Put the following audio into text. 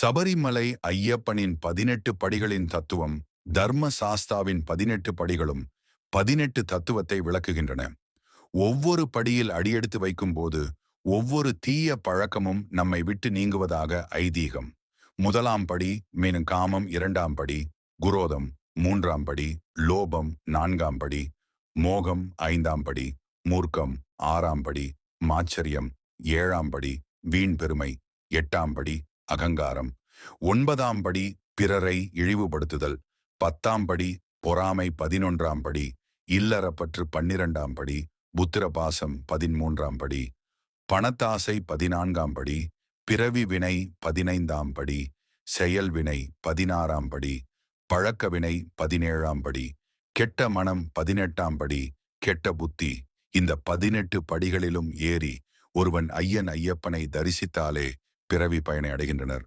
சபரிமலை ஐயப்பனின் 18 படிகளின் தத்துவம், தர்ம சாஸ்தாவின் 18 படிகளும் 18 தத்துவத்தை விளக்குகின்றன. ஒவ்வொரு படியில் அடியெடுத்து வைக்கும்போது ஒவ்வொரு தீய பழக்கமும் நம்மை விட்டு நீங்குவதாக ஐதீகம். முதலாம் படி மீனும் காமம், இரண்டாம் படி குரோதம், மூன்றாம் படி லோபம், நான்காம் படி மோகம், ஐந்தாம் படி மூர்க்கம், ஆறாம் படி மாச்சரியம், ஏழாம் படி வீண் பெருமை, எட்டாம் படி அகங்காரம், ஒன்பதாம் படி பிறரை இழிவுபடுத்துதல், பத்தாம் படி பொறாமை, 11ஆம் படி இல்லறப்பற்று, 12ஆம் படி புத்திரபாசம், 13ஆம் படி பணத்தாசை, 14ஆம் படி பிறவி வினை, 15ஆம் படி செயல் வினை, 16ஆம் படி பழக்க வினை, 17ஆம் படி கெட்ட மனம், 18ஆம் படி கெட்ட புத்தி. இந்த 18 படிகளிலும் ஏறி ஒருவன் ஐயப்பனை தரிசித்தாலே பிறவி பயனை அடைகின்றனர்.